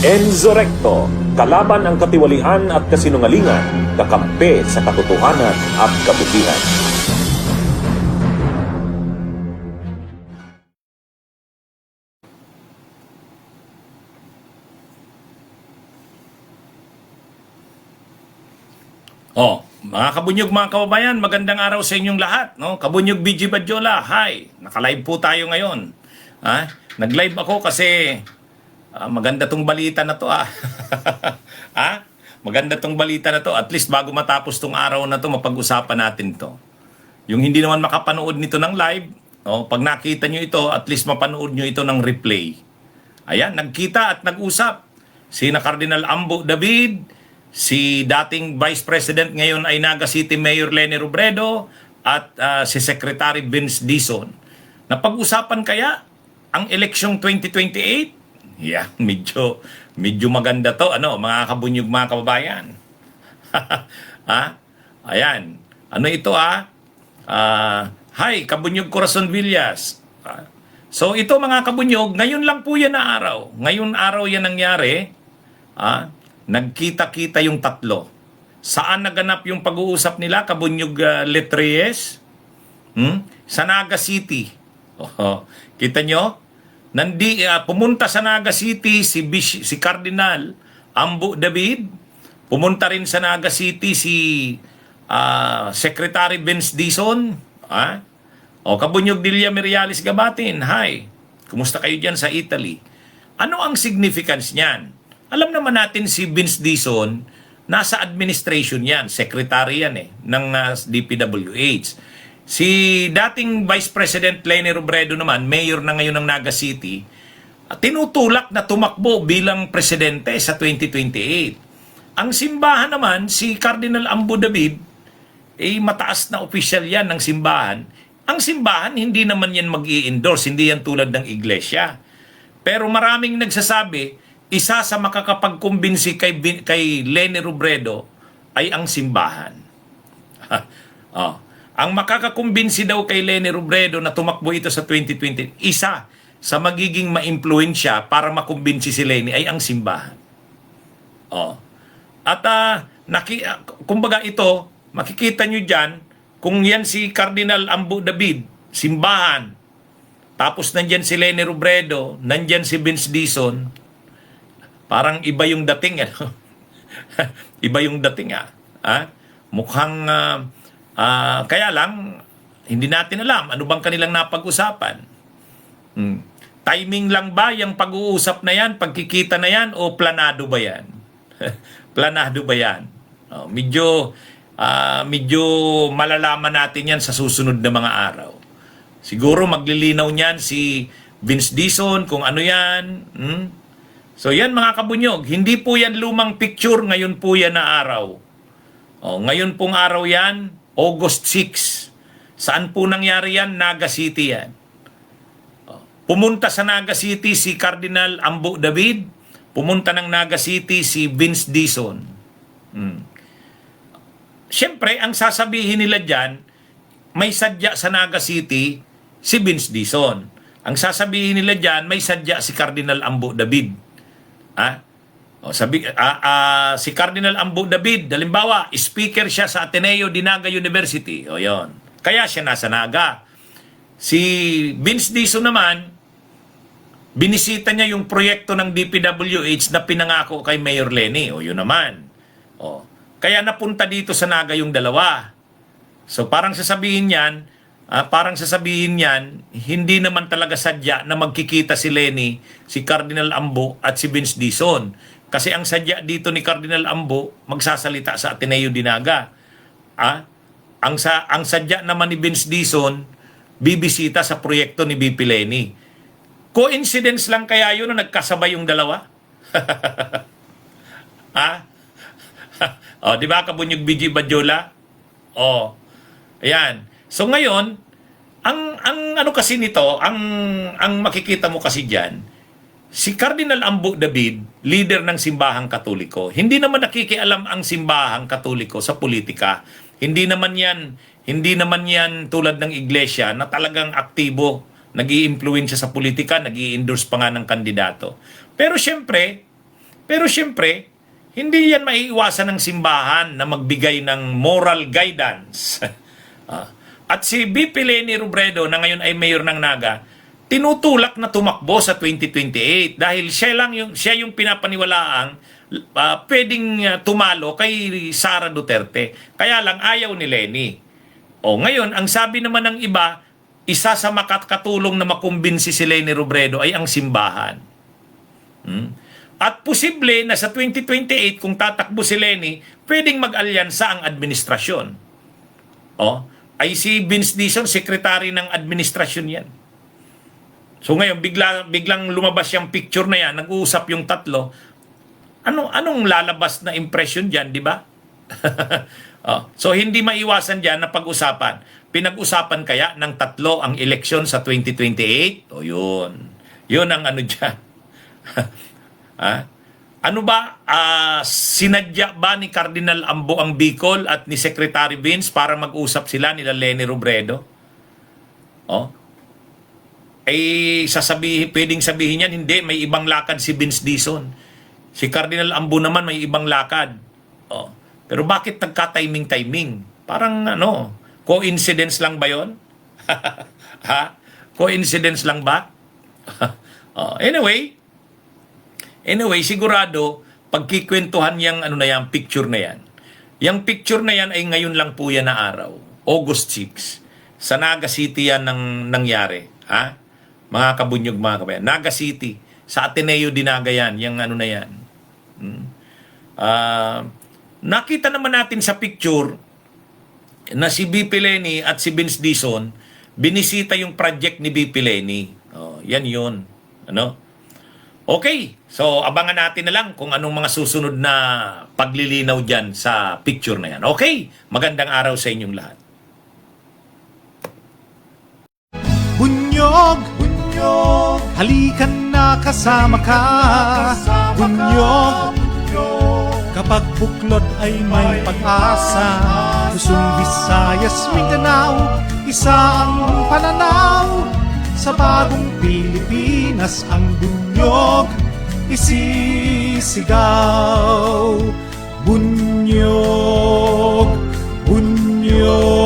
Enzo Recto, kalaban ang katiwalian at kasinungalingan, kakampi sa katotohanan at kabutihan. Mga kabunyog, mga kababayan, magandang araw sa inyong lahat. No? Kabunyog BG Badjola, hi! Naka-live po tayo ngayon. Nag-live ako kasi maganda tong balita na to. Maganda tong balita na to. At least bago matapos tong araw na to, mapag-usapan natin to. Yung hindi naman makapanood nito ng live, pag nakita nyo ito, at least mapanood nyo ito ng replay. Ayan, nagkita at nag-usap. Sina Cardinal Ambo David, si dating Vice President ngayon ay Naga City Mayor Leni Robredo at si Secretary Vince Dizon. Napag-usapan kaya ang eleksyong 2028? Yeah, medyo maganda to, mga kabunyog, mga kababayan. Ayan. Ano ito hi, Kabunyog Corazon Villas. So ito, mga kabunyog, ngayon lang po yan na araw. Ngayon araw yan nangyari. Nagkita-kita yung tatlo. Saan naganap yung pag-uusap nila, Kabunyog Letreyes? Sa Naga City. Kita nyo? Pumunta sa Naga City si Cardinal Ambo David. Pumunta rin sa Naga City si Secretary Vince Dizon. Kabunyog Dilia Mirialis Gabatin. Hi. Kumusta kayo dyan sa Italy? Ano ang significance niyan? Alam naman natin si Vince Dizon, nasa administration yan, secretary yan ng DPWH. Si dating Vice President Leni Robredo naman, mayor na ngayon ng Naga City, tinutulak na tumakbo bilang presidente sa 2028. Ang simbahan naman, si Cardinal Ambo David, mataas na opisyal yan ng simbahan. Ang simbahan, hindi naman yan mag-i-endorse, hindi yan tulad ng iglesia. Pero maraming nagsasabi, isa sa makakapagkumbinsi kay Leni Robredo ay ang simbahan. Ang makakakumbinsi daw kay Leni Robredo na tumakbo ito sa 2020, isa sa magiging maimpluwensya para makumbinsi si Leni ay ang simbahan. At kumbaga ito, makikita nyo dyan, kung yan si Cardinal Ambo David, simbahan, tapos nandyan si Leni Robredo, nandyan si Vince Dizon, parang iba yung dating. Iba yung dating. Mukhang, kaya lang, hindi natin alam ano bang kanilang napag-usapan. Timing lang ba yung pag-uusap na yan, pagkikita na yan, o planado ba yan? Planado ba yan? Medyo malalaman natin yan sa susunod na mga araw. Siguro maglilinaw niyan si Vince Dizon kung ano yan. So yan, mga kabunyog, hindi po yan lumang picture, ngayon po yan na araw. Ngayon pong araw yan, August 6. Saan po nangyari yan? Naga City yan. Pumunta sa Naga City si Cardinal Ambo David, pumunta ng Naga City si Vince Dizon. Siyempre, ang sasabihin nila dyan, may sadya sa Naga City si Vince Dizon. Ang sasabihin nila dyan, may sadya si Cardinal Ambo David. Si Cardinal Ambo David, halimbawa, speaker siya sa Ateneo de Naga University. Yon. Kaya siya nasa Naga. Si Vince Dizon naman, binisita niya yung proyekto ng DPWH na pinangako kay Mayor Leni. Yun naman. Kaya napunta dito sa Naga yung dalawa. So parang sasabihin yan, hindi naman talaga sadya na magkikita si Leni, si Cardinal Ambo at si Vince Dizon. Kasi ang sadya dito ni Cardinal Ambo, magsasalita sa Ateneo de Naga. Ang sadya naman ni Vince Dizon, bibisita sa proyekto ni BP Leni. Coincidence lang kaya yun na nagkasabay yung dalawa? Di ba, Kabunyog BG Badjola? Ayan. So ngayon, ang ano kasi nito, ang makikita mo kasi diyan, si Cardinal Ambo David, leader ng simbahang Katoliko. Hindi naman nakikialam ang simbahang Katoliko sa politika. Hindi naman yan tulad ng iglesia na talagang aktibo, nag-iimpluwensya sa politika, nag-i-endorse pa nga ng kandidato. Pero syempre, Pero siyempre, hindi yan maiiwasan ng simbahan na magbigay ng moral guidance. At si BP Leni Robredo, na ngayon ay mayor ng Naga, tinutulak na tumakbo sa 2028 dahil siya yung pinapaniwalaang pwedeng tumalo kay Sara Duterte. Kaya lang ayaw ni Leni. Ngayon, ang sabi naman ng iba, isa sa makakatulong na makumbinsi si Leni Robredo ay ang simbahan. At posible na sa 2028, kung tatakbo si Leni, pwedeng mag-alyansa ang administrasyon. Ay si Vince Dizon, sekretary ng administrasyon yan. So ngayon, biglang lumabas yung picture na yan, nag-uusap yung tatlo. Anong lalabas na impression dyan, di ba? So hindi maiwasan dyan na pag-usapan. Pinag-usapan kaya ng tatlo ang eleksyon sa 2028? Yun. Yun ang ano dyan. Ano ba, sinadya ba ni Cardinal Ambo ang Bicol at ni Secretary Vince para mag-usap sila nila Leni Robredo? Pwedeng sabihin yan, hindi, may ibang lakad si Vince Dizon. Si Cardinal Ambo naman may ibang lakad. Pero bakit nagka-timing-timing? Parang coincidence lang ba yon? Coincidence lang ba? Anyway, sigurado, pagkikwentuhan yung picture na yan. Yung picture na yan ay ngayon lang po yan na araw. August 6. Sa Naga City yan nangyari. Mga kabunyog, mga kabayan. Naga City. Sa Ateneo Dinaga yan. Yung na yan. Nakita naman natin sa picture na si BP Leni at si Vince Dizon binisita yung project ni BP Leni. Yan yun. Okay, so abangan natin na lang kung anong mga susunod na paglilinaw dyan sa picture na yan. Okay, magandang araw sa inyong lahat. Bunyog, bunyog, halikan na kasama ka. Bunyog, kapag buklod ay may pag-asa. Luzon, Visayas, Mindanao, isa ang pananaw. Sa bagong Pilipinas ang bunyog isisigaw. Bunyog, bunyog.